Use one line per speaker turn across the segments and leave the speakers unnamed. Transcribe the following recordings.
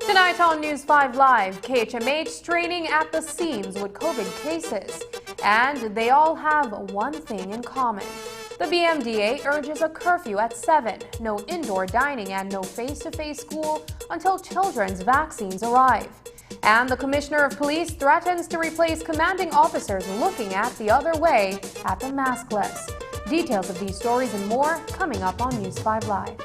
Tonight on News 5 Live, KHMH straining at the seams with COVID cases. And they all have one thing in common. The BMDA urges a curfew at 7, no indoor dining and no face-to-face school until children's vaccines arrive. And the Commissioner of Police threatens to replace commanding officers looking at the other way at the maskless. Details of these stories and more coming up on News 5 Live.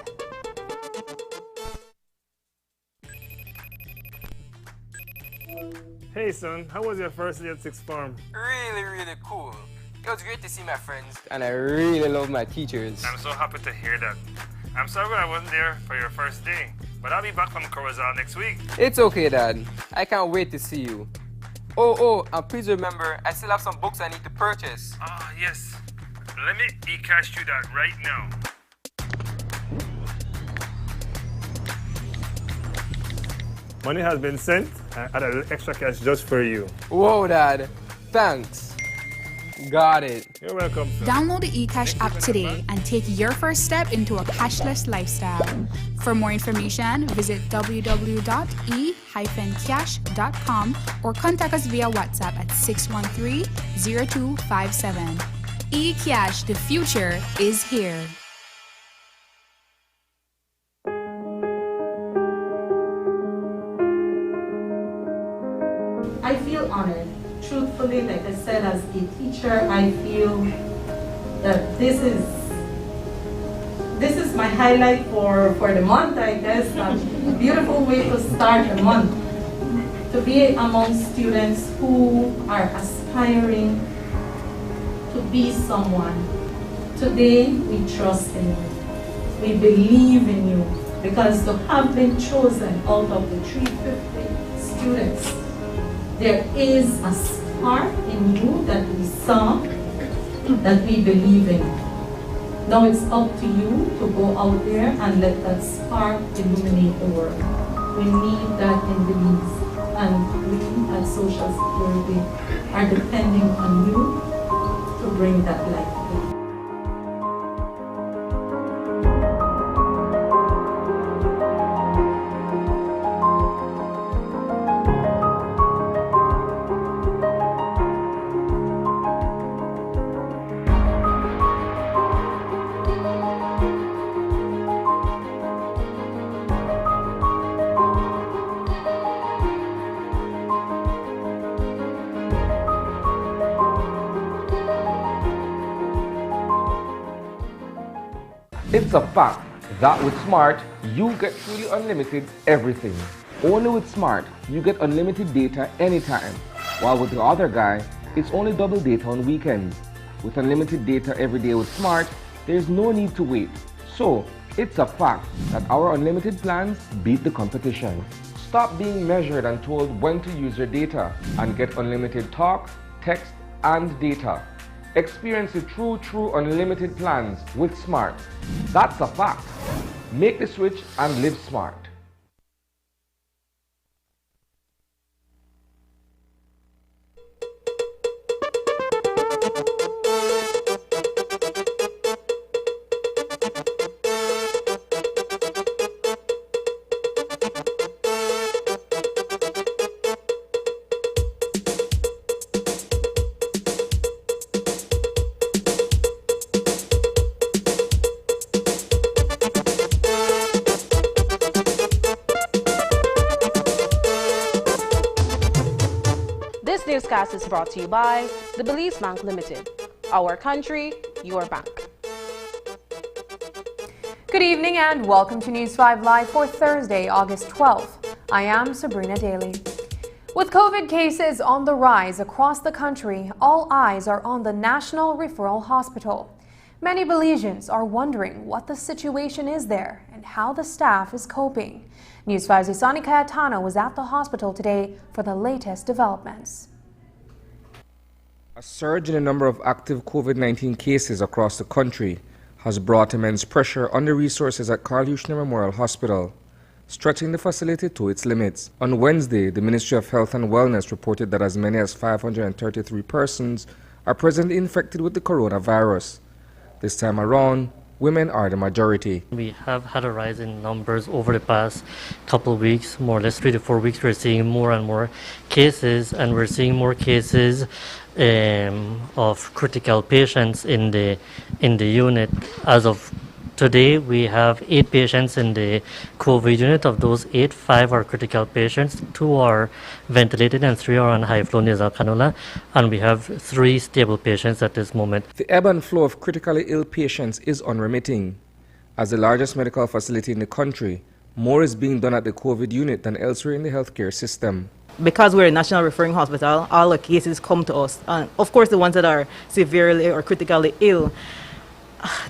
Hey son, how was your first day at sixth form?
Really cool. It was great to see my friends. And I really love my teachers.
I'm so happy to hear that. I'm sorry I wasn't there for your first day, but I'll be back from Corozal next week.
It's okay, Dad. I can't wait to see you. And please remember, I still have some books I need to purchase.
Ah, yes. Let me e-cash you that right now. Money has been sent. I add a little extra cash just for you.
Whoa, Dad. Thanks. Got it.
You're welcome, sir.
Download the eCash app today and take your first step into a cashless lifestyle. For more information, visit www.e-cash.com or contact us via WhatsApp at 613-0257. eCash, the future is here.
I feel honored. Truthfully, like I said, as a teacher, I feel that this is my highlight for the month, I guess. A beautiful way to start the month. To be among students who are aspiring to be someone. Today, we trust in you. We believe in you because to have been chosen out of the 350 students, there is a spark in you that we saw, that we believe in. Now it's up to you to go out there and let that spark illuminate the world. We need that in Belize, and we at Social Security are depending on you to bring that light to life.
It's a fact that with Smart, you get truly unlimited everything. Only with Smart, you get unlimited data anytime. While with the other guy, it's only double data on weekends. With unlimited data every day with Smart, there's no need to wait. So, it's a fact that our unlimited plans beat the competition. Stop being measured and told when to use your data and get unlimited talk, text, and data. Experience the true unlimited plans with Smart. That's a fact. Make the switch and live smart.
newscast is brought to you by the Belize Bank Limited. Our country, your bank.
Good evening and welcome to News 5 Live for Thursday, August 12th. I am Sabrina Daly. With COVID cases on the rise across the country, all eyes are on the National Referral Hospital. Many Belizeans are wondering what the situation is there and how the staff is coping. News 5's Isani Cayetano was at the hospital today for the latest developments.
A surge in the number of active COVID-19 cases across the country has brought immense pressure on the resources at Carl Huchner Memorial Hospital, stretching the facility to its limits. On Wednesday, the Ministry of Health and Wellness reported that as many as 533 persons are presently infected with the coronavirus. This time around, women are the majority.
We have had a rise in numbers over the past couple of weeks, more or less 3 to 4 weeks. We're seeing more and more cases, and we're seeing more cases of critical patients in the unit. As of today, we have 8 patients in the COVID unit. Of those 8, 5 are critical patients, 2 are ventilated and 3 are on high-flow nasal cannula, and we have 3 stable patients at this moment.
The ebb and flow of critically ill patients is unremitting. As the largest medical facility in the country, more is being done at the COVID unit than elsewhere in the healthcare system.
Because we're a national referring hospital, all the cases come to us. And of course, the ones that are severely or critically ill.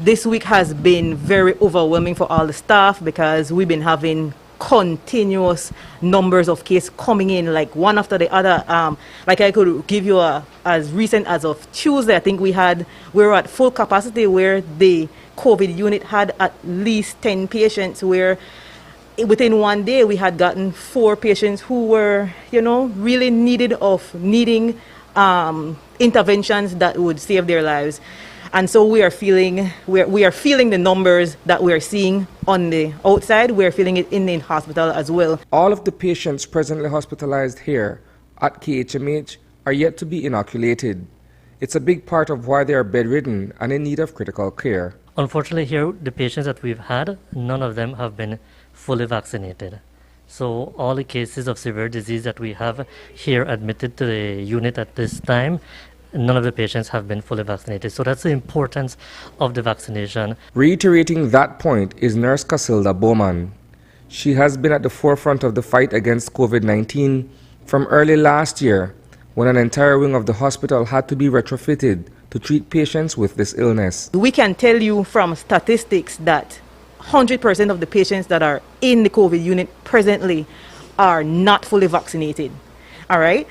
This week has been very overwhelming for all the staff because we've been having continuous numbers of cases coming in, like one after the other. Like I could give you as recent as of Tuesday, I think we were at full capacity where the COVID unit had at least 10 patients, where within one day we had gotten 4 patients who were, really needing interventions that would save their lives. And so we are feeling the numbers that we are seeing on the outside. We are feeling it in the hospital as well.
All of the patients presently hospitalized here at KHMH are yet to be inoculated. It's a big part of why they are bedridden and in need of critical care.
Unfortunately, here, the patients that we've had, none of them have been fully vaccinated. So all the cases of severe disease that we have here admitted to the unit at this time, none of the patients have been fully vaccinated. So that's the importance of the vaccination.
Reiterating that point is Nurse Casilda Bowman. She has been at the forefront of the fight against COVID-19 from early last year, when an entire wing of the hospital had to be retrofitted to treat patients with this illness.
We can tell you from statistics that 100% of the patients that are in the COVID unit presently are not fully vaccinated. All right?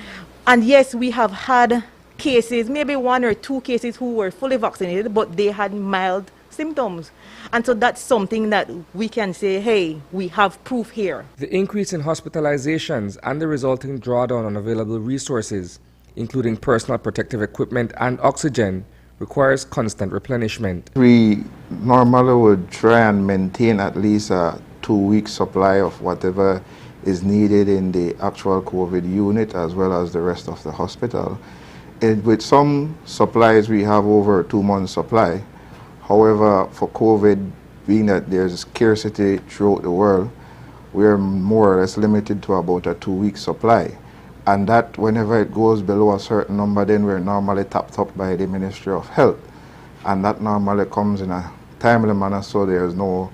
And yes, we have had cases, maybe 1 or 2 cases who were fully vaccinated, but they had mild symptoms. And so that's something that we can say, hey, we have proof here.
The increase in hospitalizations and the resulting drawdown on available resources, including personal protective equipment and oxygen, requires constant replenishment.
We normally would try and maintain at least a 2-week supply of whatever is needed in the actual COVID unit as well as the rest of the hospital. With some supplies, we have over a 2-month supply. However, for COVID, being that there's scarcity throughout the world, we're more or less limited to about a 2-week supply. And that, whenever it goes below a certain number, then we're normally tapped up by the Ministry of Health. And that normally comes in a timely manner, so there's no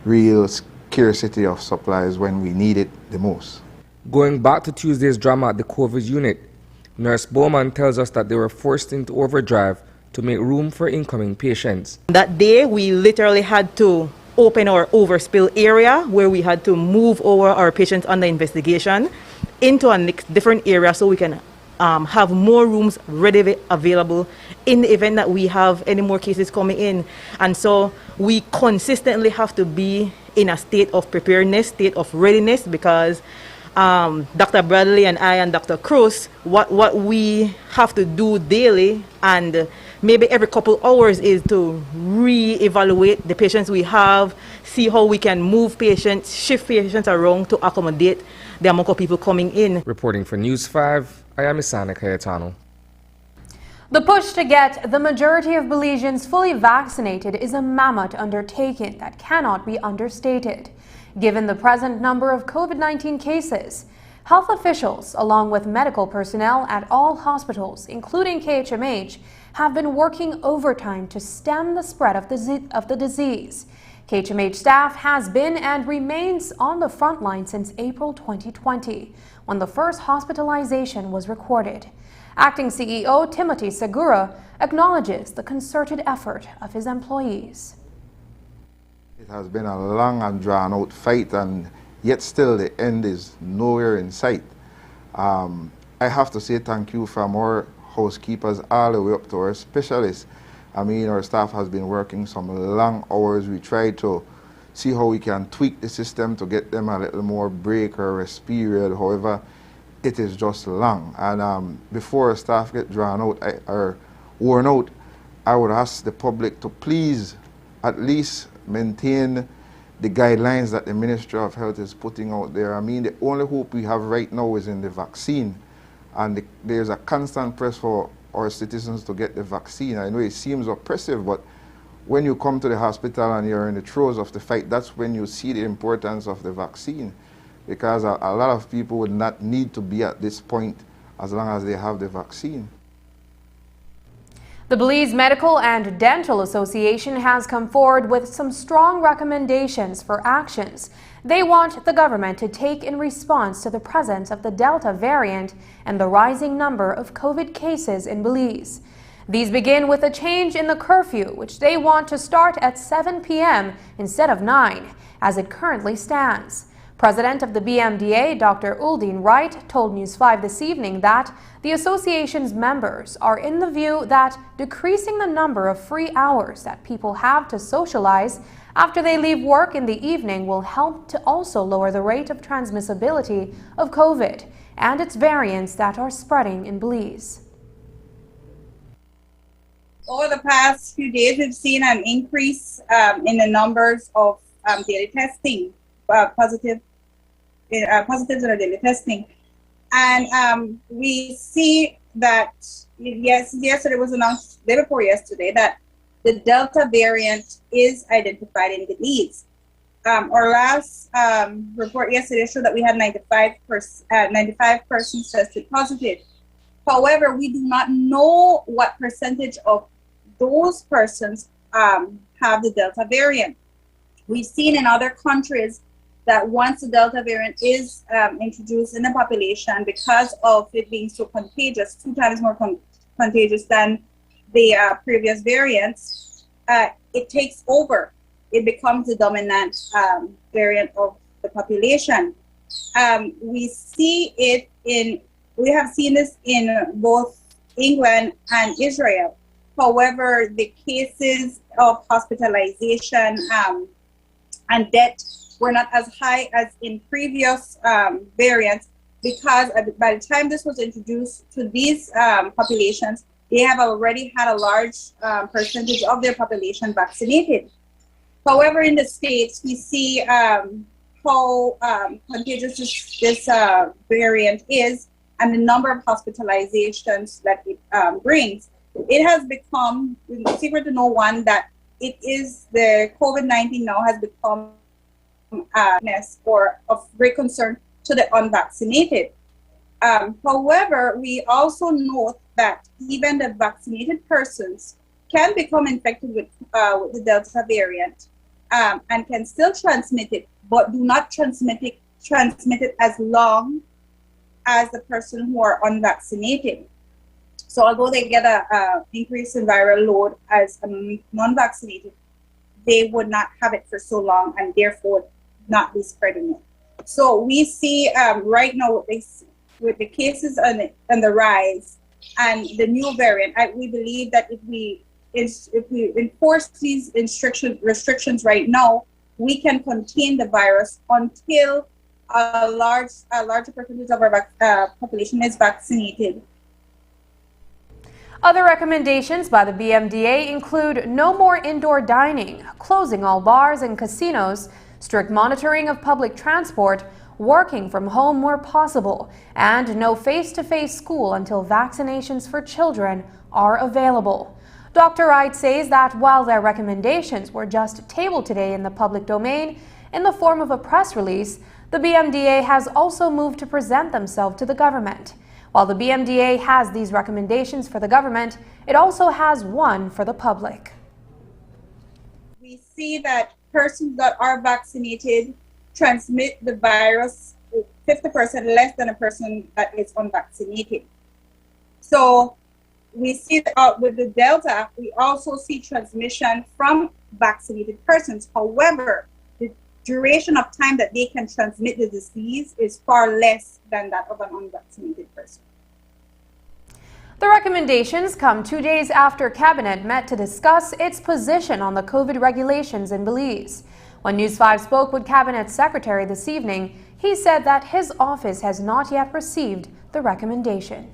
real scarcity of supplies when we need it the most.
Going back to Tuesday's drama at the COVID unit, Nurse Bowman tells us that they were forced into overdrive to make room for incoming patients.
That day, we literally had to open our overspill area where we had to move over our patients under investigation into a different area so we can have more rooms readily available in the event that we have any more cases coming in. And so we consistently have to be in a state of preparedness, state of readiness, because Dr. Bradley and I and Dr. Cruz, what we have to do daily and maybe every couple hours is to re-evaluate the patients we have, see how we can move patients, shift patients around to accommodate the amount of people coming in.
Reporting for News 5, I am Isani Cayetano.
The push to get the majority of Belizeans fully vaccinated is a mammoth undertaking that cannot be understated. Given the present number of COVID-19 cases, Health officials, along with medical personnel at all hospitals, including KHMH, have been working overtime to stem the spread of the disease. KHMH staff has been and remains on the front line since April 2020, when the first hospitalization was recorded. Acting CEO Timothy Segura acknowledges the concerted effort of his employees.
It has been a long and drawn-out fight, and yet still the end is nowhere in sight. I have to say thank you from our housekeepers all the way up to our specialists. I mean, our staff has been working some long hours. We try to see how we can tweak the system to get them a little more break or rest period. However, it is just long. And before our staff get drawn out or worn out, I would ask the public to please at least maintain the guidelines that the Ministry of Health is putting out there. I mean, the only hope we have right now is in the vaccine. And there's a constant press for our citizens to get the vaccine. I know it seems oppressive, but when you come to the hospital and you're in the throes of the fight, that's when you see the importance of the vaccine. Because a lot of people would not need to be at this point as long as they have the vaccine.
The Belize Medical and Dental Association has come forward with some strong recommendations for actions they want the government to take in response to the presence of the Delta variant and the rising number of COVID cases in Belize. These begin with a change in the curfew, which they want to start at 7 p.m. instead of 9, as it currently stands. President of the BMDA, Dr. Uldeen Wright, told News 5 this evening that the association's members are in the view that decreasing the number of free hours that people have to socialize after they leave work in the evening will help to also lower the rate of transmissibility of COVID and its variants that are spreading in Belize.
Over the past few days, we've seen an increase in the numbers of daily testing, positives that are daily testing. And we see that, yesterday was announced, day before yesterday, that the Delta variant is identified in Belize. Our last report yesterday showed that we had 95 persons tested positive. However, we do not know what percentage of those persons have the Delta variant. We've seen in other countries that once the Delta variant is introduced in the population, because of it being so contagious, 2 times more contagious than the previous variants, it takes over. It becomes the dominant variant of the population. We have seen this in both England and Israel. However, the cases of hospitalization and death were not as high as in previous variants, because by the time this was introduced to these populations, they have already had a large percentage of their population vaccinated. However, in the States, we see how contagious this variant is and the number of hospitalizations that it brings. It has become secret to no one that it is the COVID-19 now has become or of great concern to the unvaccinated. However, we also note that even the vaccinated persons can become infected with the Delta variant and can still transmit it, but do not transmit it as long as the person who are unvaccinated. So although they get an increase in viral load as non-vaccinated, they would not have it for so long and therefore not be spreading it. So we see right now with the cases on the rise and the new variant, we believe that if we enforce these restrictions right now, we can contain the virus until a larger percentage of our population is vaccinated.
Other recommendations by the BMDA include no more indoor dining, closing all bars and casinos, strict monitoring of public transport, working from home where possible, and no face-to-face school until vaccinations for children are available. Dr. Wright says that while their recommendations were just tabled today in the public domain in the form of a press release, The BMDA has also moved to present themselves to the government. While the BMDA has these recommendations for the government, it also has one for the public.
We see that persons that are vaccinated transmit the virus 50% less than a person that is unvaccinated. So we see that with the Delta, we also see transmission from vaccinated persons. However, the duration of time that they can transmit the disease is far less than that of an unvaccinated person.
The recommendations come 2 days after Cabinet met to discuss its position on the COVID regulations in Belize. When News 5 spoke with Cabinet Secretary this evening, he said that his office has not yet received the recommendation.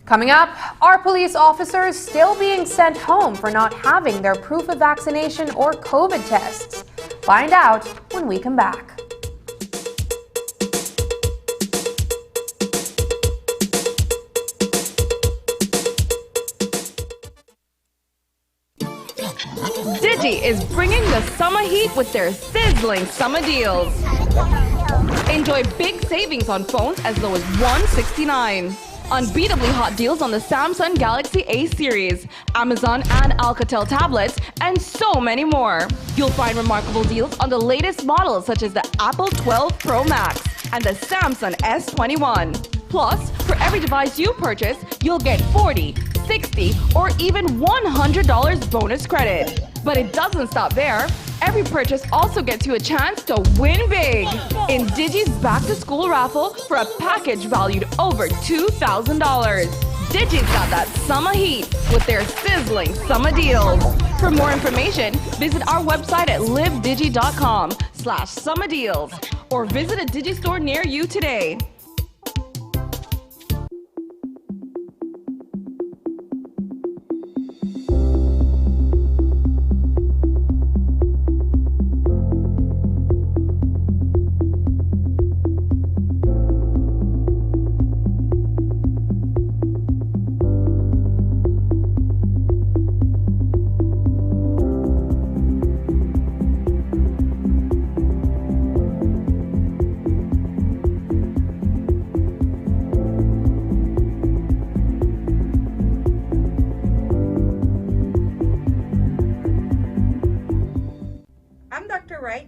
Coming up, are police officers still being sent home for not having their proof of vaccination or COVID tests? Find out when we come back.
Digi is bringing the summer heat with their sizzling summer deals. Enjoy big savings on phones as low as $169. Unbeatably hot deals on the Samsung Galaxy A series, Amazon and Alcatel tablets, and so many more. You'll find remarkable deals on the latest models such as the Apple 12 Pro Max and the Samsung S21. Plus, for every device you purchase, you'll get $40, $60, or even $100 bonus credit. But it doesn't stop there. Every purchase also gets you a chance to win big in Digi's Back to School raffle for a package valued over $2,000. Digi's got that summer heat with their sizzling summer deals. For more information, visit our website at livedigi.com/summer deals or visit a Digi store near you today.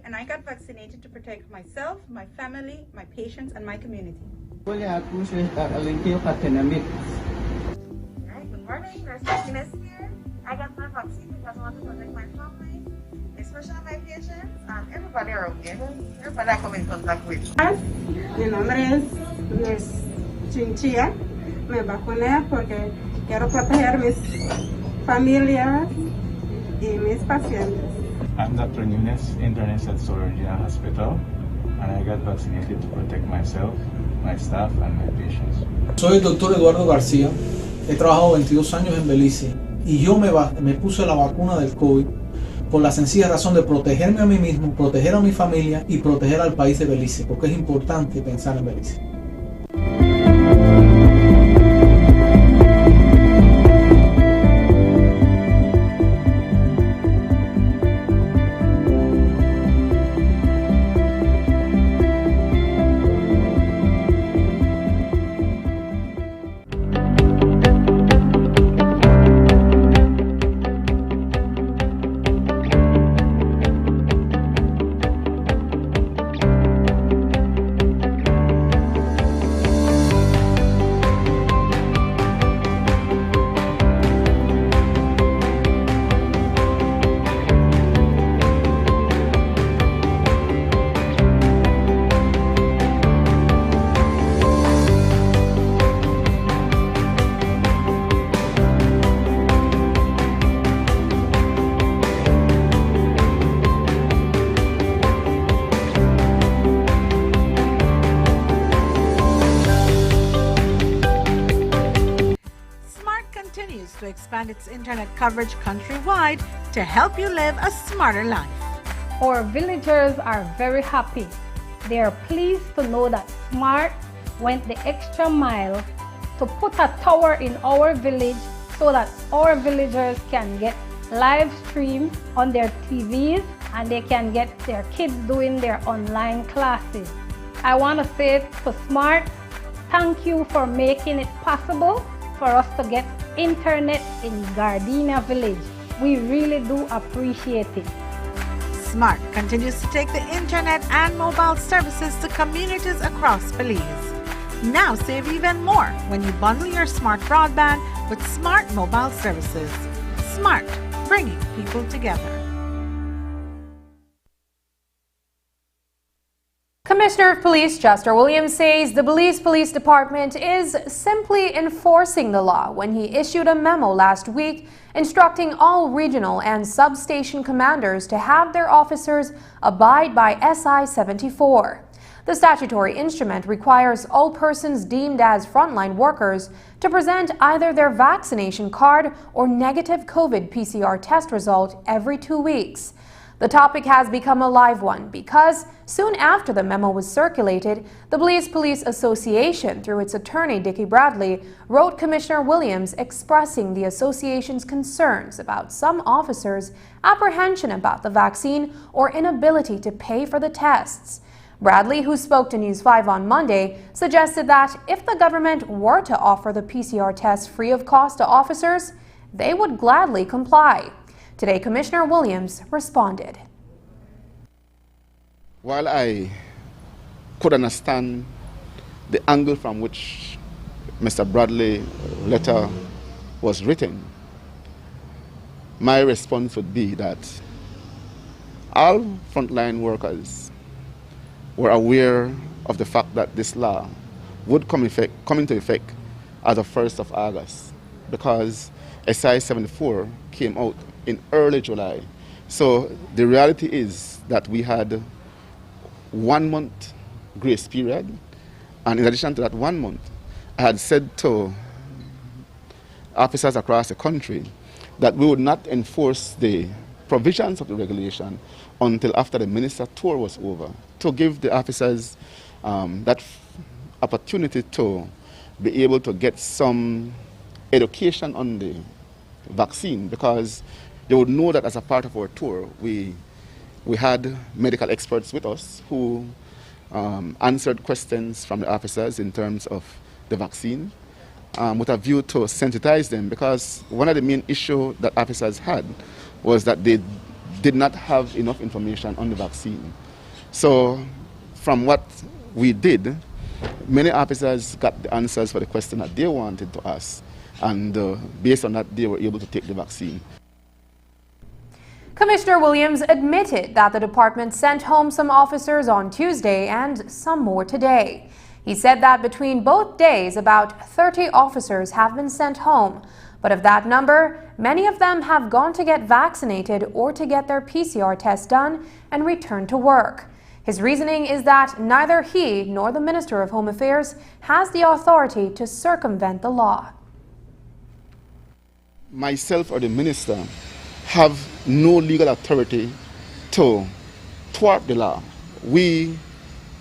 And I got vaccinated to protect myself, my family, my patients, and my community.
Right, good morning, Christmas here. I got my vaccine because I want to protect my family, especially my patients, and everybody around me, everybody I come in contact with.
Mi nombre es Chinchilla. Me vacuné porque quiero proteger mis familias y mis pacientes.
I'm Dr. Nunes, internist at Sororina Hospital, and I got vaccinated to protect myself, my staff, and my patients.
Soy el doctor Eduardo García, he trabajado 22 años en Belice y yo me puse la vacuna del COVID por la sencilla razón de protegerme a mí mismo, proteger a mi familia y proteger al país de Belice, porque es importante pensar en Belice.
to expand its internet coverage countrywide to help you live a smarter life.
Our villagers are very happy. They are pleased to know that Smart went the extra mile to put a tower in our village so that our villagers can get live streams on their TVs and they can get their kids doing their online classes. I want to say to SMART, thank you for making it possible for us to get internet in Gardenia Village. We really do appreciate it.
SMART continues to take the internet and mobile services to communities across Belize. Now save even more when you bundle your SMART broadband with SMART mobile services. SMART, bringing people together.
Commissioner of Police Chester Williams says the Belize Police Department is simply enforcing the law when he issued a memo last week instructing all regional and substation commanders to have their officers abide by SI 74. The statutory instrument requires all persons deemed as frontline workers to present either their vaccination card or negative COVID PCR test result every 2 weeks. The topic has become a live one because soon after the memo was circulated, the Belize Police Association, through its attorney Dickie Bradley, wrote Commissioner Williams expressing the association's concerns about some officers' apprehension about the vaccine or inability to pay for the tests. Bradley, who spoke to News 5 on Monday, suggested that if the government were to offer the PCR test free of cost to officers, they would gladly comply. Today, Commissioner Williams responded.
While I could understand the angle from which Mr. Bradley's letter was written, my response would be that all frontline workers were aware of the fact that this law would come into effect as of 1st of August because SI 74 came out in early July. So the reality is that we had 1 month grace period, and in addition to that 1 month, I had said to officers across the country that we would not enforce the provisions of the regulation until after the minister tour was over, to give the officers that opportunity to be able to get some education on the vaccine, because they would know that as a part of our tour, we had medical experts with us who answered questions from the officers in terms of the vaccine with a view to sensitize them, because one of the main issues that officers had was that they did not have enough information on the vaccine. So from what we did, many officers got the answers for the question that they wanted to ask, and based on that, they were able to take the vaccine.
Commissioner Williams admitted that the department sent home some officers on Tuesday and some more today. He said that between both days, about 30 officers have been sent home. But of that number, many of them have gone to get vaccinated or to get their PCR test done and return to work. His reasoning is that neither he nor the Minister of Home Affairs has the authority to circumvent the law.
Myself or the minister have no legal authority to thwart the law. We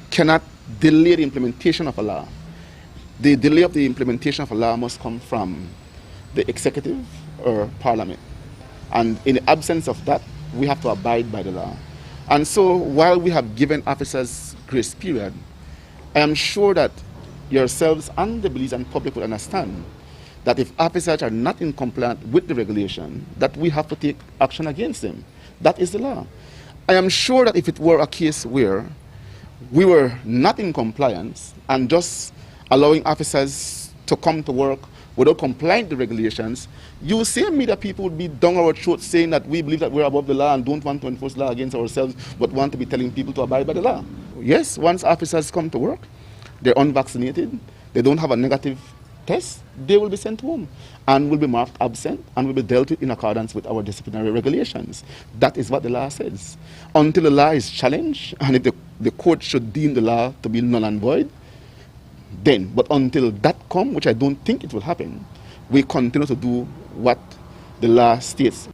cannot delay the implementation of a law. The delay of the implementation of a law must come from the executive or parliament. And in the absence of that, we have to abide by the law. And so while we have given officers grace period, I am sure that yourselves and the Belizean public will understand that if officers are not in compliance with the regulation, that we have to take action against them. That is the law. I am sure that if it were a case where we were not in compliance and just allowing officers to come to work without complying with the regulations, you same media people would be down our throats saying that we believe that we're above the law and don't want to enforce law against ourselves, but want to be telling people to abide by the law. Yes, once officers come to work, they're unvaccinated, they don't have a negative test, they will be sent home and will be marked absent and will be dealt with in accordance with our disciplinary regulations. That is what the law says. Until the law is challenged, and if the court should deem the law to be null and void, then, but until that comes, which I don't think it will happen, we continue to do what the law states.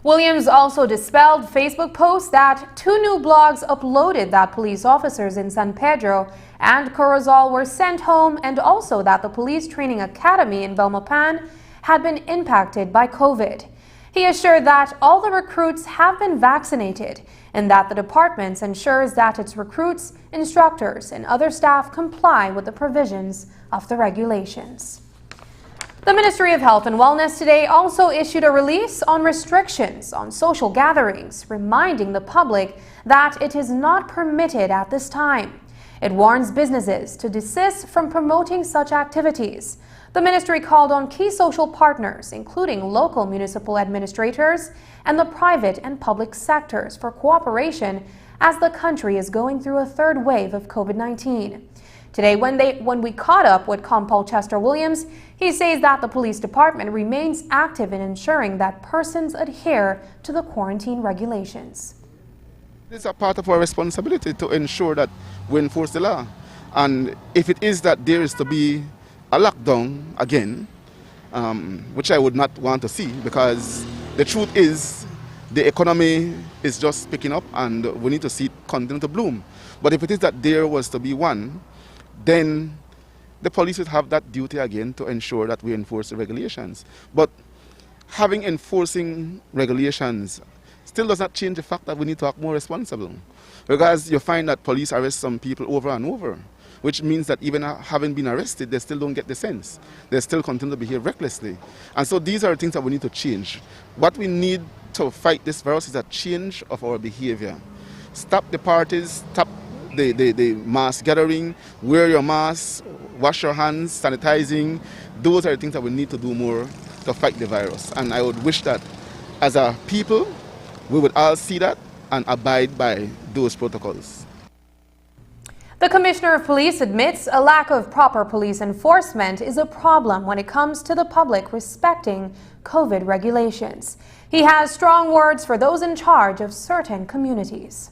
Williams also dispelled Facebook posts that 2 new blogs uploaded that police officers in San Pedro and Corozal were sent home, and also that the police training academy in Belmopan had been impacted by COVID. He assured that all the recruits have been vaccinated and that the department ensures that its recruits, instructors, and other staff comply with the provisions of the regulations. The Ministry of Health and Wellness today also issued a release on restrictions on social gatherings, reminding the public that it is not permitted at this time. It warns businesses to desist from promoting such activities. The ministry called on key social partners, including local municipal administrators and the private and public sectors, for cooperation as the country is going through a third wave of COVID-19. Today, when we caught up with Compol Chester Williams, he says that the police department remains active in ensuring that persons adhere to the quarantine regulations.
It's a part of our responsibility to ensure that we enforce the law. And if it is that there is to be a lockdown again, which I would not want to see, because the truth is the economy is just picking up and we need to see it continue to bloom. But if it is that there was to be one, then the police would have that duty again to ensure that we enforce the regulations. But having enforcing regulations still does not change the fact that we need to act more responsible. Because you find that police arrest some people over and over, which means that even having been arrested, they still don't get the sense. They still continue to behave recklessly. And so these are things that we need to change. What we need to fight this virus is a change of our behavior. Stop the parties, stop the mass gathering, wear your mask, wash your hands, sanitizing. Those are the things that we need to do more to fight the virus. And I would wish that as a people, we would all see that and abide by those protocols.
The Commissioner of Police admits a lack of proper police enforcement is a problem when it comes to the public respecting COVID regulations. He has strong words for those in charge of certain communities.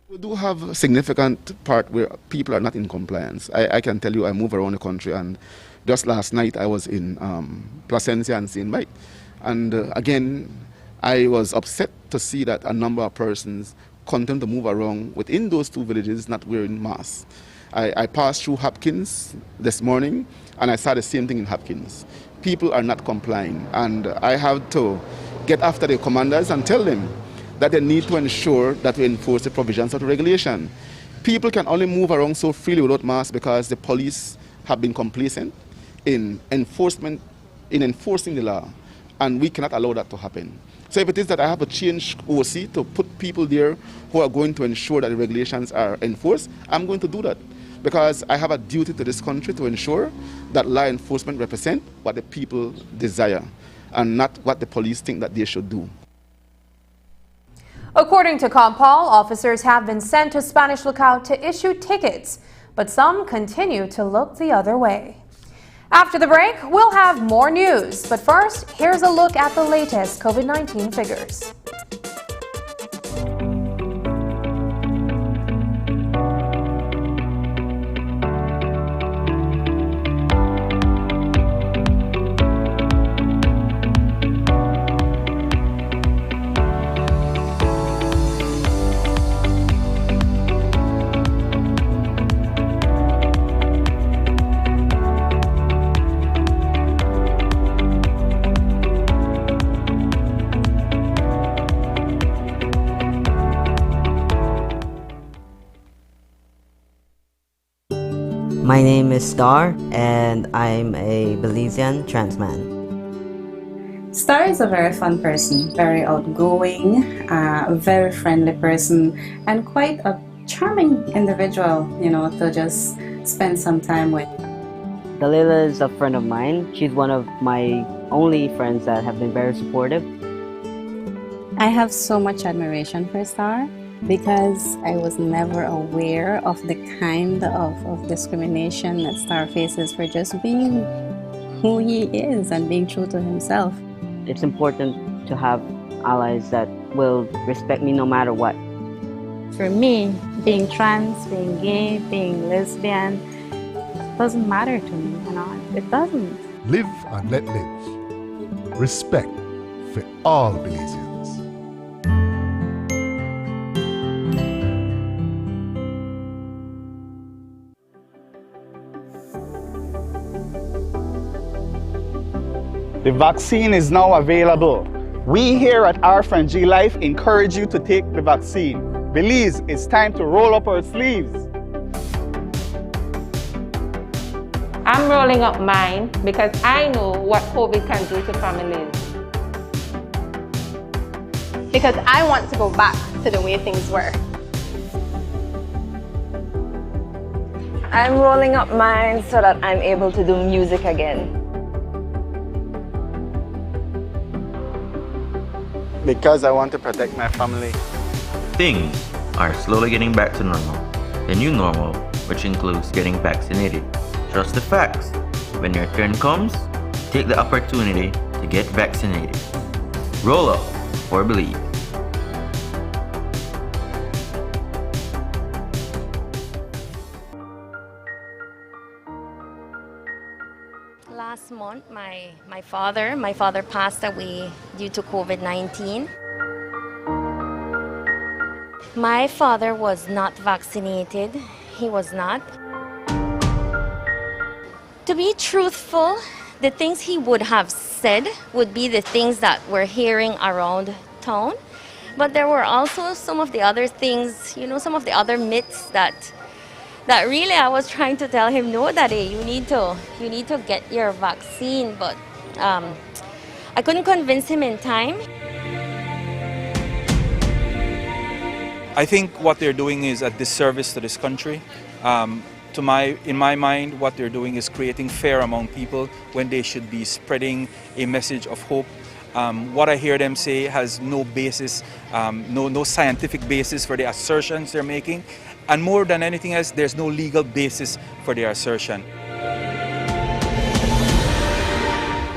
We do have a significant part where people are not in compliance. I can tell you I move around the country, and just last night I was in Placencia and St. Mike. And again, I was upset to see that a number of persons continue to move around within those two villages not wearing masks. I passed through Hopkins this morning and I saw the same thing in Hopkins. People are not complying, and I have to get after the commanders and tell them that they need to ensure that we enforce the provisions of the regulation. People can only move around so freely without masks because the police have been complacent in enforcing the law, and we cannot allow that to happen. So if it is that I have to change OC to put people there who are going to ensure that the regulations are enforced, I'm going to do that, because I have a duty to this country to ensure that law enforcement represent what the people desire and not what the police think that they should do.
According to Compol, officers have been sent to Spanish Lookout to issue tickets, but some continue to look the other way. After the break, we'll have more news, but first, here's a look at the latest COVID-19 figures.
My name is Star, and I'm a Belizean trans man.
Star is a very fun person, very outgoing, a very friendly person, and quite a charming individual, to just spend some time with.
Dalila is a friend of mine. She's one of my only friends that have been very supportive.
I have so much admiration for Star, because I was never aware of the kind of discrimination that Star faces for just being who he is and being true to himself.
It's important to have allies that will respect me no matter what.
For me, being trans, being gay, being lesbian, doesn't matter to me, it doesn't.
Live and let live. Respect for all Belizeans.
The vaccine is now available. We here at Our Friend G Life encourage you to take the vaccine. Belize, it's time to roll up our sleeves.
I'm rolling up mine because I know what COVID can do to families.
Because I want to go back to the way things were.
I'm rolling up mine so that I'm able to do music again.
Because I want to protect my family.
Things are slowly getting back to normal. The new normal, which includes getting vaccinated. Trust the facts. When your turn comes, take the opportunity to get vaccinated. Roll up or believe.
Last month, my father passed away due to COVID-19. My father was not vaccinated. He was not. To be truthful, the things he would have said would be the things that we're hearing around town. But there were also some of the other things, some of the other myths that really I was trying to tell him, no, Daddy, you need to get your vaccine. But I couldn't convince him in time.
I think what they're doing is a disservice to this country. In my mind, what they're doing is creating fear among people when they should be spreading a message of hope. What I hear them say has no basis, no scientific basis for the assertions they're making. And more than anything else, there's no legal basis for their assertion.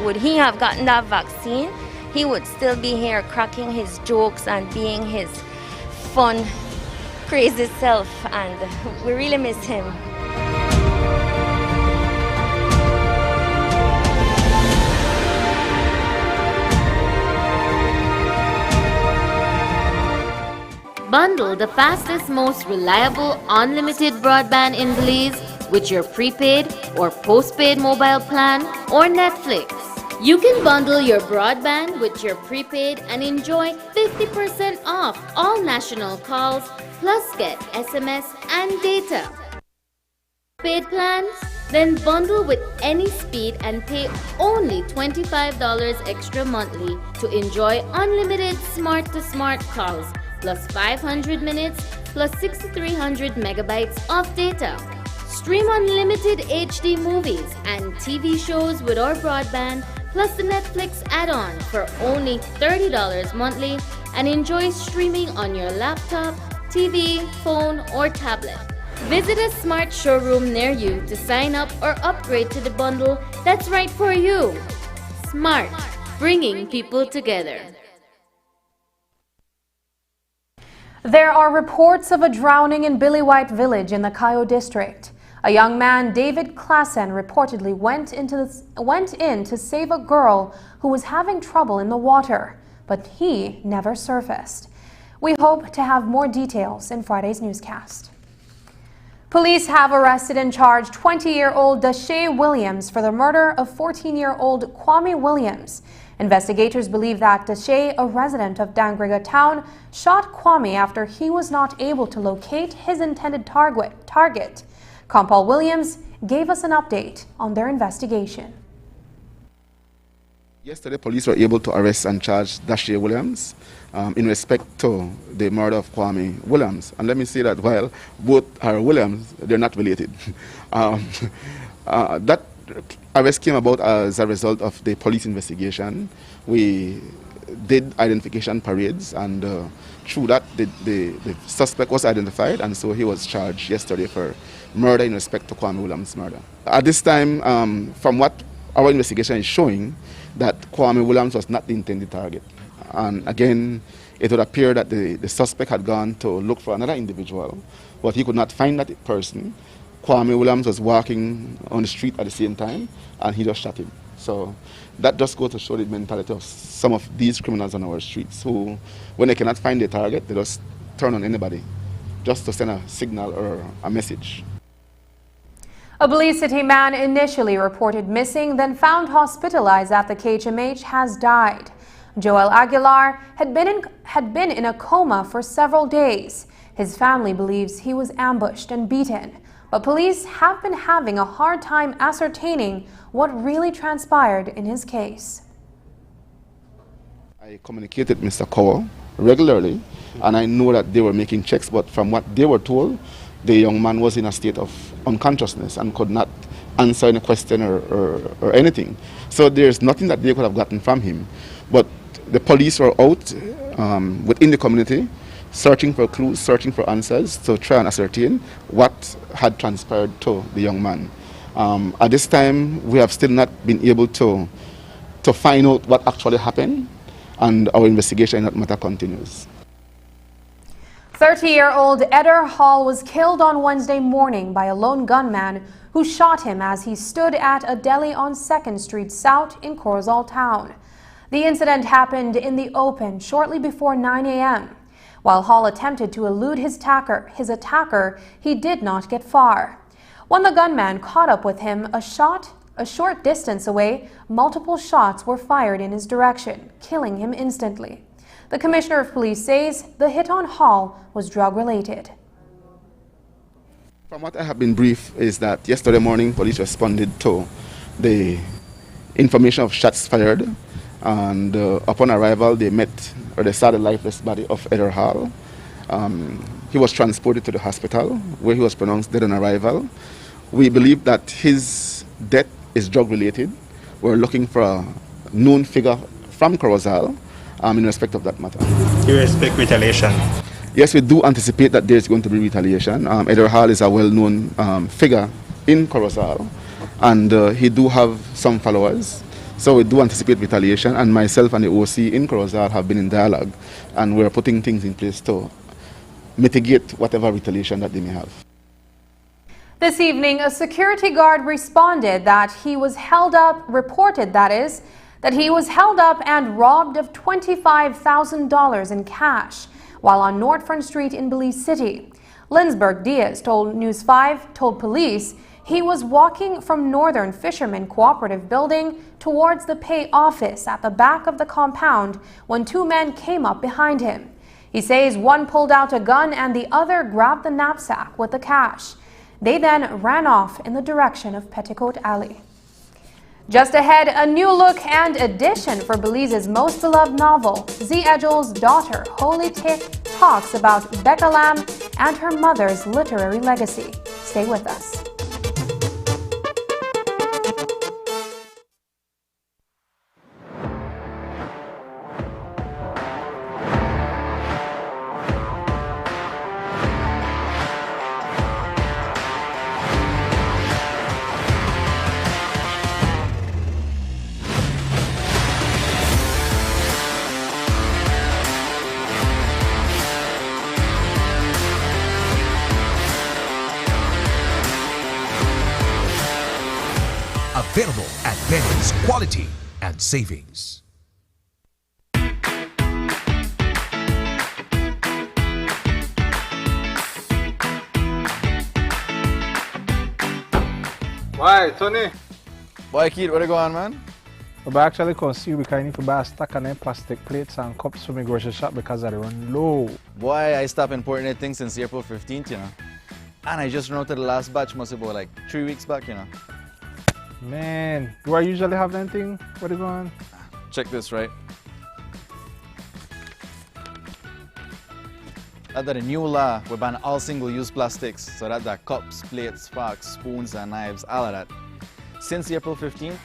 Would he have gotten that vaccine, he would still be here cracking his jokes and being his fun, crazy self, and we really miss him.
Bundle the fastest, most reliable, unlimited broadband in Belize with your prepaid or postpaid mobile plan or Netflix. You can bundle your broadband with your prepaid and enjoy 50% off all national calls, plus get SMS and data. Paid plans? Then bundle with any speed and pay only $25 extra monthly to enjoy unlimited smart-to-smart calls, plus 500 minutes, plus 6,300 megabytes of data. Stream unlimited HD movies and TV shows with our broadband, plus the Netflix add-on for only $30 monthly, and enjoy streaming on your laptop, TV, phone, or tablet. Visit a smart showroom near you to sign up or upgrade to the bundle that's right for you. Smart, bringing people together.
There are reports of a drowning in Billy White Village in the Cayo district. A young man, David Klassen, reportedly went in to save a girl who was having trouble in the water, but he never surfaced. We hope to have more details in Friday's newscast. Police have arrested and charged 20-year-old Dashay Williams for the murder of 14-year-old Kwame Williams. Investigators believe that Dashay, a resident of Dangriga town, shot Kwame after he was not able to locate his intended target. Compal Williams gave us an update on their investigation.
Yesterday, police were able to arrest and charge Dashay Williams in respect to the murder of Kwame Williams. And let me say that while both are Williams, they're not related. That arrest came about as a result of the police investigation. We did identification parades, and through that, the suspect was identified, and so he was charged yesterday for murder in respect to Kwame Williams' murder. At this time, from what our investigation is showing, that Kwame Williams was not the intended target. And again, it would appear that the suspect had gone to look for another individual, but he could not find that person. Kwame Williams was walking on the street at the same time, and he just shot him. So that just goes to show the mentality of some of these criminals on our streets who, when they cannot find their target, they just turn on anybody just to send a signal or a message.
A Belize City man initially reported missing, then found hospitalized at the KHMH has died. Joel Aguilar had been in a coma for several days. His family believes he was ambushed and beaten, but police have been having a hard time ascertaining what really transpired in his case.
I communicated with Mr. Cowell regularly, and I know that they were making checks, but from what they were told, the young man was in a state of unconsciousness and could not answer any question or anything. So there's nothing that they could have gotten from him. But the police were out within the community, searching for clues, searching for answers to try and ascertain what had transpired to the young man. At this time, we have still not been able to find out what actually happened, and our investigation in that matter continues.
30-year-old Eder Hall was killed on Wednesday morning by a lone gunman who shot him as he stood at a deli on 2nd Street South in Corozal Town. The incident happened in the open shortly before 9 a.m. While Hall attempted to elude his attacker, he did not get far. When the gunman caught up with him a short distance away, multiple shots were fired in his direction, killing him instantly. The Commissioner of Police says the hit on Hall was drug-related.
From what I have been briefed is that yesterday morning police responded to the information of shots fired, and upon arrival they saw the lifeless body of Eder Hall. He was transported to the hospital where he was pronounced dead on arrival. We believe that his death is drug-related. We're looking for a known figure from Corozal in respect of that matter.
You expect retaliation?
Yes, we do anticipate that there's going to be retaliation. Eder Hall is a well-known figure in Corozal, and he do have some followers. So we do anticipate retaliation, and myself and the OC in Corozal have been in dialogue, and we're putting things in place to mitigate whatever retaliation that they may have.
This evening, a security guard responded that he was held up, that he was held up and robbed of $25,000 in cash while on Northfront Street in Belize City. Lindsberg Diaz told News 5 told police he was walking from Northern Fishermen Cooperative Building towards the pay office at the back of the compound when two men came up behind him. He says one pulled out a gun and the other grabbed the knapsack with the cash. They then ran off in the direction of Petticoat Alley. Just ahead, a new look and edition for Belize's most beloved novel. Z. Edgel's daughter, Holy Tick, talks about Becca Lamb and her mother's literary legacy. Stay with us.
Available at Benny's Quality and Savings.
Why, Tony?
Boy, kid, where you going, man?
We actually come see because I need to buy a stack of them plastic plates and cups for my grocery shop because I run low.
Boy, I stopped importing that thing since April 15th, you know. And I just ran out to the last batch, must be about like 3 weeks back, you know.
Man, do I usually have anything? Where you going?
Check this, right? That's the new law, we ban all single-use plastics, so that the cups, plates, forks, spoons, and knives, all of that. Since April 15th,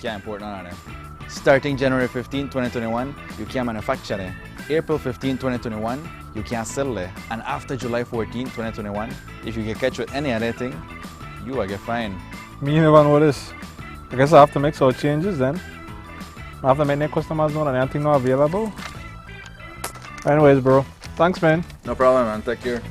can't import none of them. Starting January 15, 2021, you can't manufacture them. April 15, 2021, you can't sell them. And after July 14, 2021, if you get catch with any other thing, you will get fined.
Me never know this. I guess I have to make some changes then. I have to make the customers know that anything not available. Anyways, bro. Thanks, man.
No problem, man. Take care.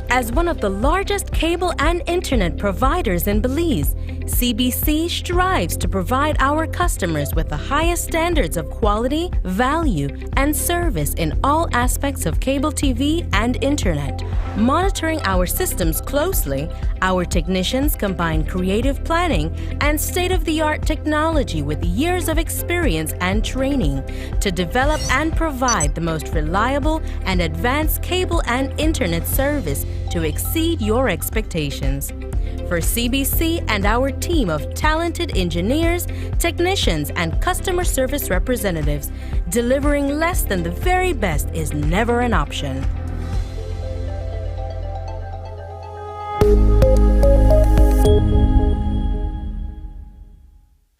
As one of the largest cable and internet providers in Belize, CBC strives to provide our customers with the highest standards of quality, value, and service in all aspects of cable TV and internet. Monitoring our systems closely, our technicians combine creative planning and state-of-the-art technology with years of experience and training to develop and provide the most reliable and advanced cable and internet service to exceed your expectations. For CBC and our team of talented engineers, technicians, and customer service representatives, delivering less than the very best is never an option.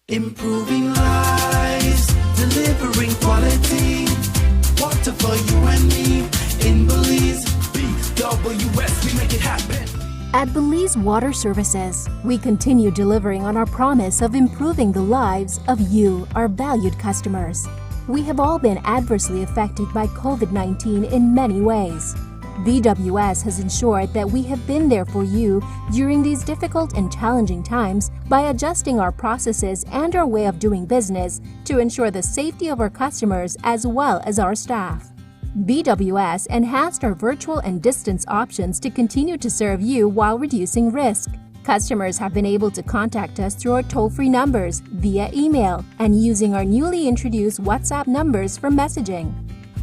Improving lives, delivering quality. Water for you and me. In Belize, BWS, we make it happen.
At Belize Water Services, we continue delivering on our promise of improving the lives of you, our valued customers. We have all been adversely affected by COVID-19 in many ways. BWS has ensured that we have been there for you during these difficult and challenging times by adjusting our processes and our way of doing business to ensure the safety of our customers as well as our staff. BWS enhanced our virtual and distance options to continue to serve you while reducing risk. Customers have been able to contact us through our toll-free numbers, via email, and using our newly introduced WhatsApp numbers for messaging.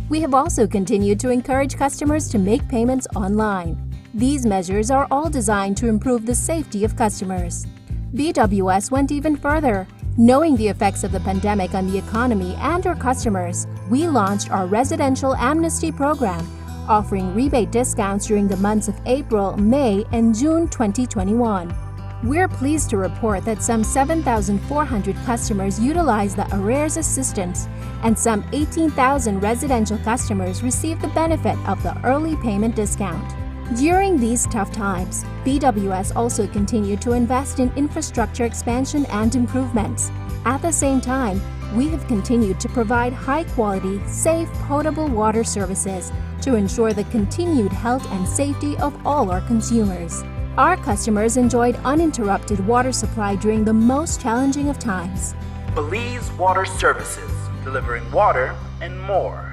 We have also continued to encourage customers to make payments online. These measures are all designed to improve the safety of customers. BWS went even further. Knowing the effects of the pandemic on the economy and our customers, we launched our residential amnesty program, offering rebate discounts during the months of April, May, and June 2021. We're pleased to report that some 7,400 customers utilized the arrears assistance, and some 18,000 residential customers received the benefit of the early payment discount. During these tough times, BWS also continued to invest in infrastructure expansion and improvements. At the same time, we have continued to provide high-quality, safe, potable water services to ensure the continued health and safety of all our consumers. Our customers enjoyed uninterrupted water supply during the most challenging of times.
Belize Water Services, delivering water and more.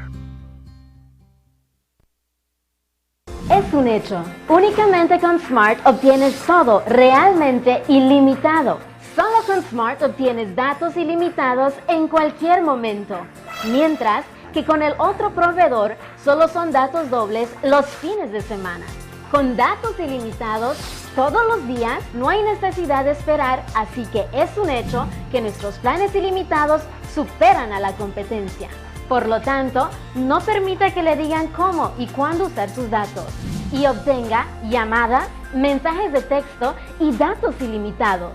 Es un hecho. Únicamente con Smart obtienes todo realmente ilimitado. Solo con Smart obtienes datos ilimitados en cualquier momento. Mientras que con el otro proveedor solo son datos dobles los fines de semana. Con datos ilimitados todos los días no hay necesidad de esperar, así que es un hecho que nuestros planes ilimitados superan a la competencia. Por lo tanto, no permita que le digan cómo y cuándo usar sus datos y obtenga llamadas, mensajes de texto y datos ilimitados.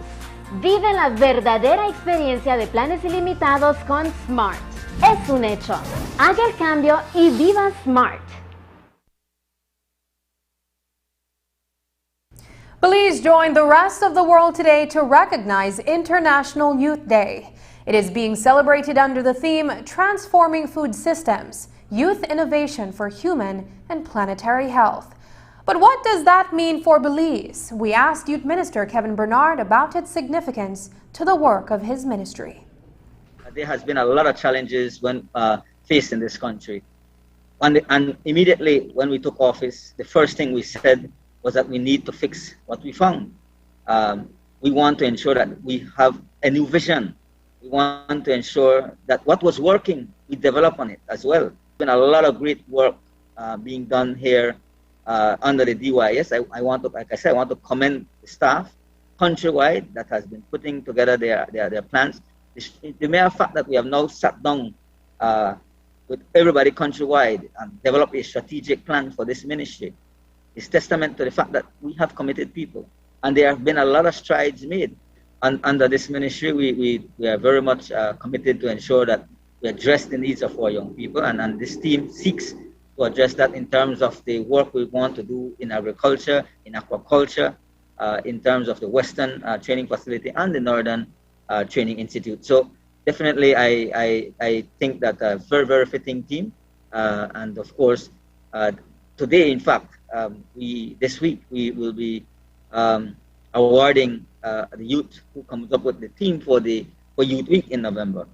Vive la verdadera experiencia de planes ilimitados con Smart. Es un hecho. Haga el cambio y viva Smart.
Belize joined the rest of the world today to recognize International Youth Day. It is being celebrated under the theme Transforming Food Systems, Youth Innovation for Human and Planetary Health. But what does that mean for Belize? We asked Youth Minister Kevin Bernard about its significance to the work of his ministry.
There has been a lot of challenges when faced in this country. And immediately when we took office, the first thing we said was that we need to fix what we found. We want to ensure that we have a new vision. We want to ensure that what was working, we develop on it as well. There's been a lot of great work being done here under the DYS. I want to commend the staff countrywide that has been putting together their plans. The mere fact that we have now sat down with everybody countrywide and developed a strategic plan for this ministry is testament to the fact that we have committed people. And there have been a lot of strides made. And under this ministry, we are very much committed to ensure that we address the needs of our young people. And this team seeks to address that in terms of the work we want to do in agriculture, in aquaculture, in terms of the Western training facility and the Northern Training Institute. So definitely, I think that a very, very fitting team. And of course, today, in fact, this week, we will be awarding the youth who comes up with the theme for Youth Week in November.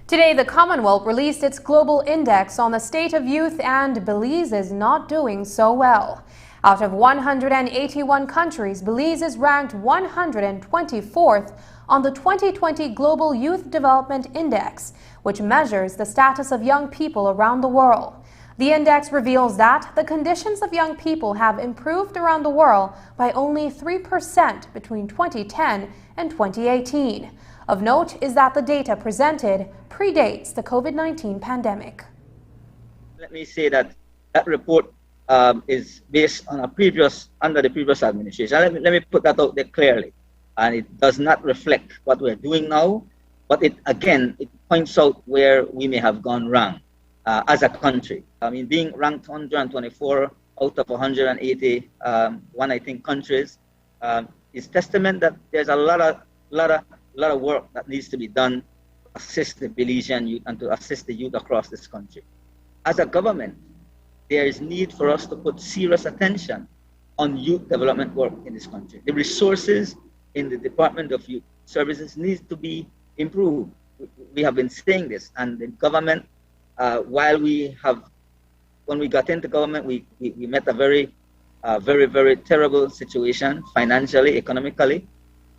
Today, the Commonwealth released its global index on the state of youth, and Belize is not doing so well. Out of 181 countries, Belize is ranked 124th on the 2020 Global Youth Development Index, which measures the status of young people around the world. The index reveals that the conditions of young people have improved around the world by only 3% between 2010 and 2018. Of note is that the data presented predates the COVID-19 pandemic.
Let me say that that report is based on under the previous administration. Let me put that out there clearly. And it does not reflect what we're doing now, but it points out where we may have gone wrong as a country. I mean, being ranked 124 out of 181, I think, countries is testament that there's a lot of work that needs to be done to assist the Belizean youth and to assist the youth across this country. As a government, there is need for us to put serious attention on youth development work in this country. The resources in the Department of Youth Services needs to be improved. We have been saying this, and the government, when we got into government, we met a very terrible situation financially, economically.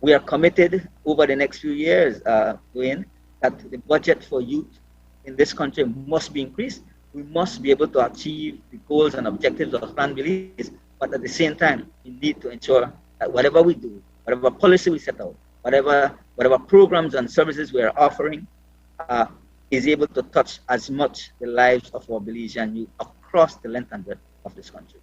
We are committed over the next few years, Dwayne, that the budget for youth in this country must be increased. We must be able to achieve the goals and objectives of Plan Belize, but at the same time, we need to ensure that whatever we do, whatever policy we set out, whatever programs and services we are offering, is able to touch as much the lives of our Belizean youth across the length and breadth of this country.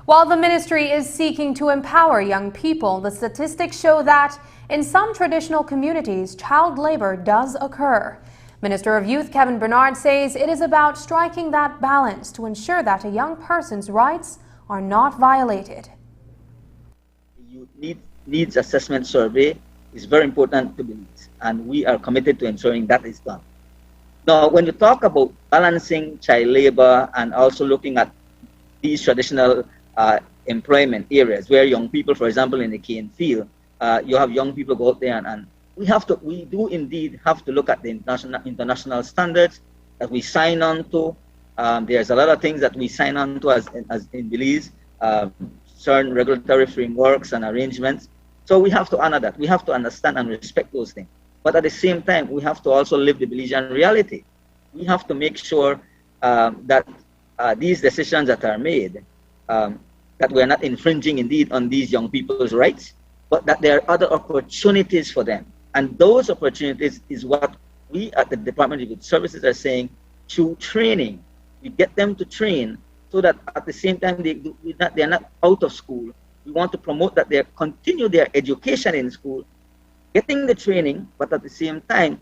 While the ministry is seeking to empower young people, the statistics show that in some traditional communities, child labor does occur. Minister of Youth Kevin Bernard says it is about striking that balance to ensure that a young person's rights are not violated.
The Youth Needs Assessment Survey is very important to Belize, and we are committed to ensuring that is done. Now, when you talk about balancing child labor and also looking at these traditional employment areas where young people, for example, in the cane field, you have young people go out there and we do indeed have to look at the international standards that we sign on to. There's a lot of things that we sign on to as in Belize, certain regulatory frameworks and arrangements. So we have to honor that. We have to understand and respect those things. But at the same time, we have to also live the Belizean reality. We have to make sure that these decisions that are made, that we're not infringing indeed on these young people's rights, but that there are other opportunities for them. And those opportunities is what we at the Department of Youth Services are saying through training. We get them to train so that at the same time they're not out of school. We want to promote that they continue their education in school, getting the training, but at the same time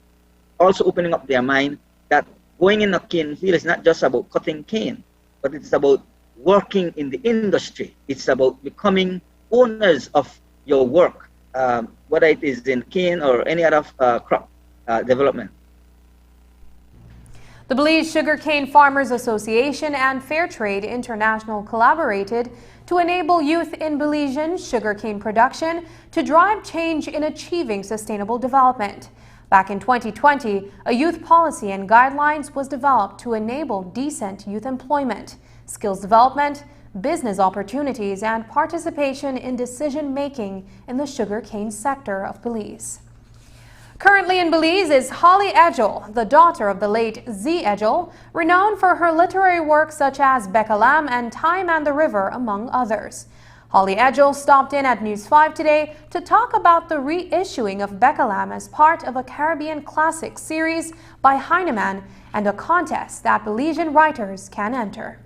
also opening up their mind that going in a cane field is not just about cutting cane, but it's about working in the industry. It's about becoming owners of your work, whether it is in cane or any other crop development.
The Belize Sugarcane Farmers Association and Fairtrade International collaborated to enable youth in Belizean sugarcane production to drive change in achieving sustainable development. Back in 2020, a youth policy and guidelines was developed to enable decent youth employment, skills development, business opportunities, and participation in decision-making in the sugarcane sector of Belize. Currently in Belize is Holly Edgell, the daughter of the late Z. Edgell, renowned for her literary works such as Bekalam and Time and the River, among others. Holly Edgell stopped in at News 5 today to talk about the reissuing of Bekalam as part of a Caribbean classic series by Heinemann and a contest that Belizean writers can enter.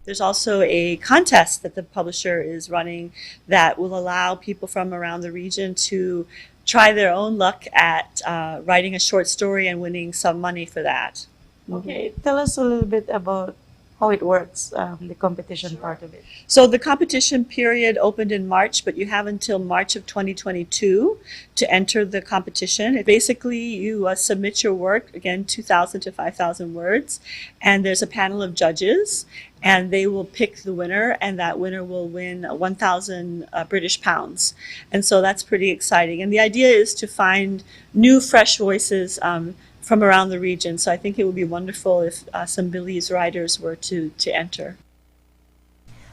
There's also a contest that the publisher is running that will allow people from around the region to try their own luck at writing a short story and winning some money for that.
Okay, tell us a little bit about how it works, the competition part of it.
So the competition period opened in March, but you have until March of 2022 to enter the competition. Basically, you submit your work, again, 2,000 to 5,000 words, and there's a panel of judges, and they will pick the winner, and that winner will win 1,000 British pounds. And so that's pretty exciting. And the idea is to find new, fresh voices from around the region. So I think it would be wonderful if some Belize riders were to enter.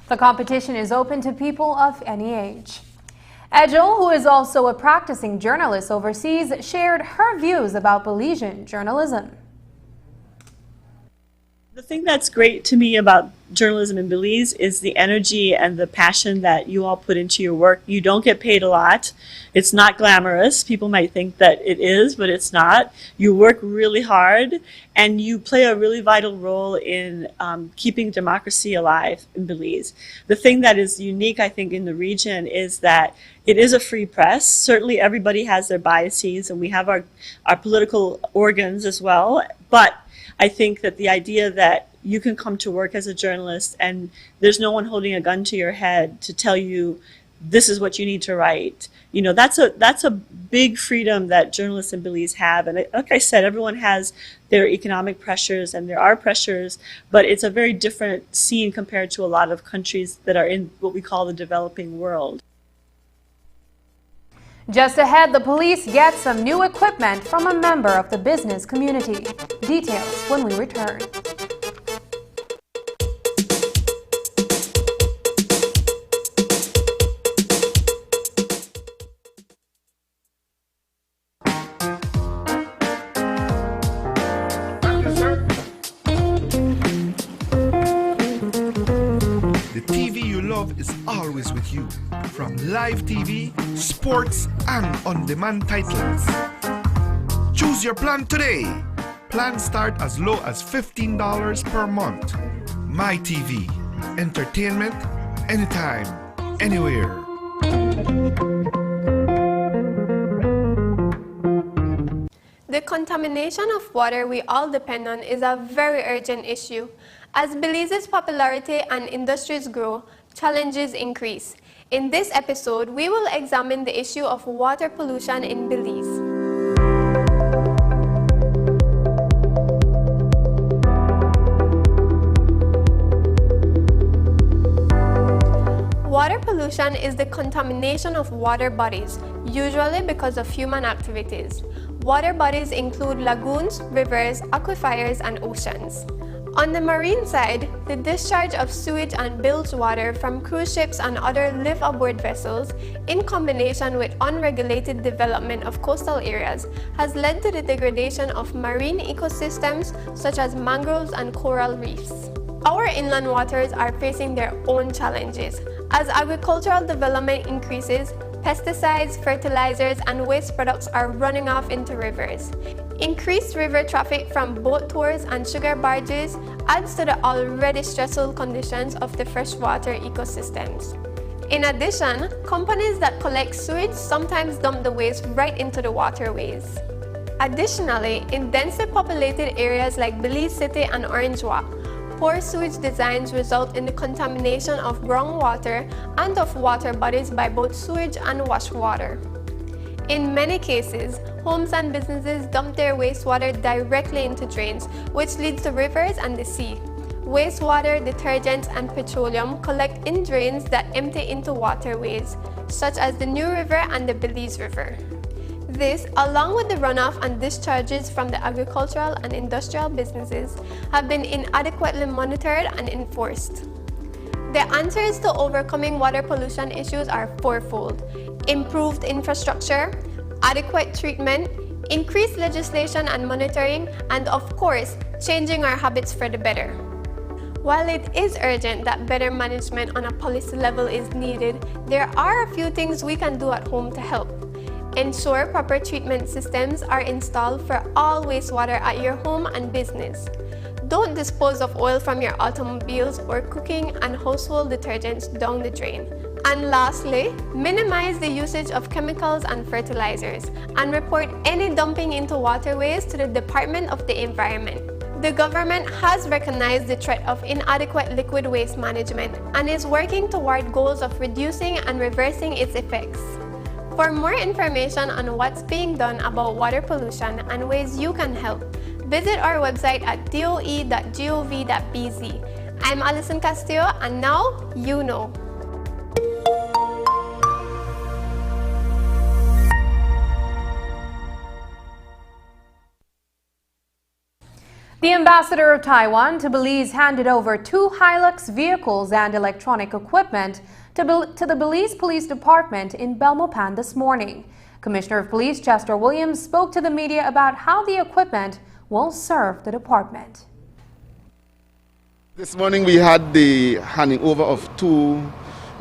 The competition is open to people of any age. Ejel, who is also a practicing journalist overseas, shared her views about Belizean journalism.
The thing that's great to me about journalism in Belize is the energy and the passion that you all put into your work. You don't get paid a lot. It's not glamorous. People might think that it is, but it's not. You work really hard, and you play a really vital role in keeping democracy alive in Belize. The thing that is unique, I think, in the region is that it is a free press. Certainly everybody has their biases, and we have our political organs as well, but I think that the idea that you can come to work as a journalist and there's no one holding a gun to your head to tell you this is what you need to write, you know, that's a big freedom that journalists in Belize have. And like I said, everyone has their economic pressures, and there are pressures, but it's a very different scene compared to a lot of countries that are in what we call the developing world.
Just ahead, the police get some new equipment from a member of the business community. Details when we return.
The TV you love is always with you. From live TV, sports, and on-demand titles. Choose your plan today. Plans start as low as $15 per month. My TV. Entertainment anytime, anywhere.
The contamination of water we all depend on is a very urgent issue. As Belize's popularity and industries grow, challenges increase. In this episode, we will examine the issue of water pollution in Belize. Water pollution is the contamination of water bodies, usually because of human activities. Water bodies include lagoons, rivers, aquifers, and oceans. On the marine side, the discharge of sewage and bilge water from cruise ships and other live-aboard vessels, in combination with unregulated development of coastal areas, has led to the degradation of marine ecosystems such as mangroves and coral reefs. Our inland waters are facing their own challenges. As agricultural development increases, pesticides, fertilizers, and waste products are running off into rivers. Increased river traffic from boat tours and sugar barges adds to the already stressful conditions of the freshwater ecosystems. In addition, companies that collect sewage sometimes dump the waste right into the waterways. Additionally, in densely populated areas like Belize City and Orange Walk, poor sewage designs result in the contamination of groundwater and of water bodies by both sewage and wash water. In many cases, homes and businesses dump their wastewater directly into drains, which leads to rivers and the sea. Wastewater, detergents, and petroleum collect in drains that empty into waterways, such as the New River and the Belize River. This, along with the runoff and discharges from the agricultural and industrial businesses, have been inadequately monitored and enforced. The answers to overcoming water pollution issues are fourfold: improved infrastructure, adequate treatment, increased legislation and monitoring, and of course, changing our habits for the better. While it is urgent that better management on a policy level is needed, there are a few things we can do at home to help. Ensure proper treatment systems are installed for all wastewater at your home and business. Don't dispose of oil from your automobiles or cooking and household detergents down the drain. And lastly, minimize the usage of chemicals and fertilizers and report any dumping into waterways to the Department of the Environment. The government has recognized the threat of inadequate liquid waste management and is working toward goals of reducing and reversing its effects. For more information on what's being done about water pollution and ways you can help, visit our website at doe.gov.bz I'm Alison Castillo, and now you know.
The ambassador of Taiwan to Belize handed over 2 Hilux vehicles and electronic equipment to the Belize Police Department in Belmopan this morning. Commissioner of Police Chester Williams spoke to the media about how the equipment will serve the department.
This morning we had the handing over of 2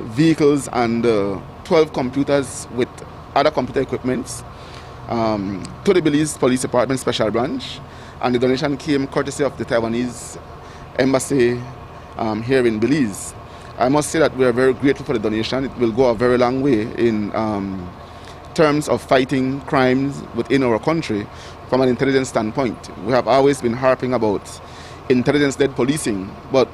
vehicles and 12 computers with other computer equipments to the Belize Police Department Special Branch. And the donation came courtesy of the Taiwanese embassy here in Belize. I must say that we are very grateful for the donation. It will go a very long way in terms of fighting crimes within our country from an intelligence standpoint. We have always been harping about intelligence-led policing, but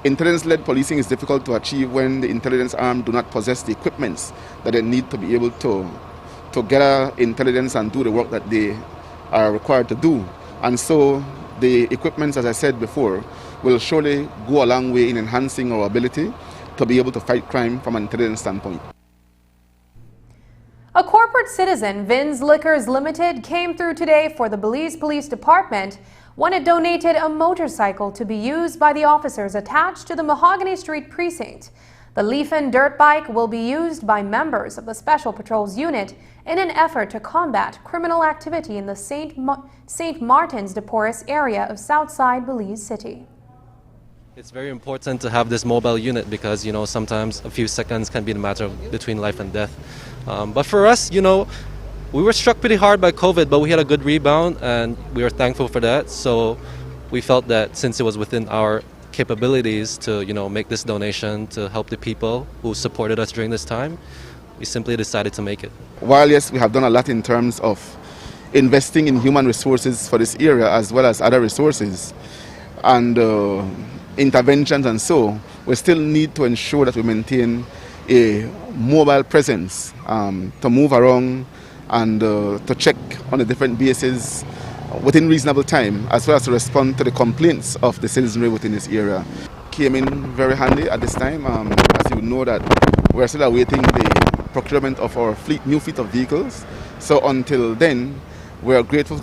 intelligence-led policing is difficult to achieve when the intelligence arm do not possess the equipments that they need to be able to gather intelligence and do the work that they are required to do. And so the equipment, as I said before, will surely go a long way in enhancing our ability to be able to fight crime from an intelligence standpoint.
A corporate citizen, Vin's Liquors Limited, came through today for the Belize Police Department when it donated a motorcycle to be used by the officers attached to the Mahogany Street precinct. The Leafin dirt bike will be used by members of the Special Patrols Unit in an effort to combat criminal activity in the St. Martin's de Porres area of Southside Belize City.
It's very important to have this mobile unit because, sometimes a few seconds can be the matter between life and death. But for us, we were struck pretty hard by COVID, but we had a good rebound and we are thankful for that. So we felt that since it was within our capabilities to, make this donation to help the people who supported us during this time, we simply decided to make it.
While yes, we have done a lot in terms of investing in human resources for this area as well as other resources and interventions and so, we still need to ensure that we maintain a mobile presence to move around and to check on the different bases within reasonable time, as well as to respond to the complaints of the citizenry within this area. Came in very handy at this time. As you know that we're still awaiting the procurement of our new fleet of vehicles. So until then, we are grateful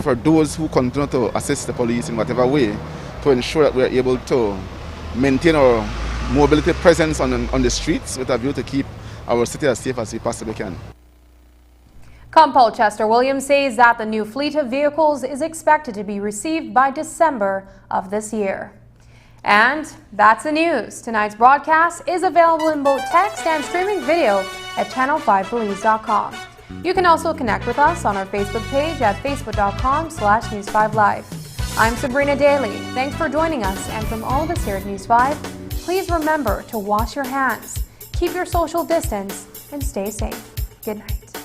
for those who continue to assist the police in whatever way to ensure that we are able to maintain our mobility presence on the streets with a view to keep our city as safe as we possibly can.
Compol Chester Williams says that the new fleet of vehicles is expected to be received by December of this year. And that's the news. Tonight's broadcast is available in both text and streaming video at channel5belize.com. You can also connect with us on our Facebook page at facebook.com/News5Live. I'm Sabrina Daly. Thanks for joining us, and from all of us here at News 5, please remember to wash your hands, keep your social distance, and stay safe. Good night.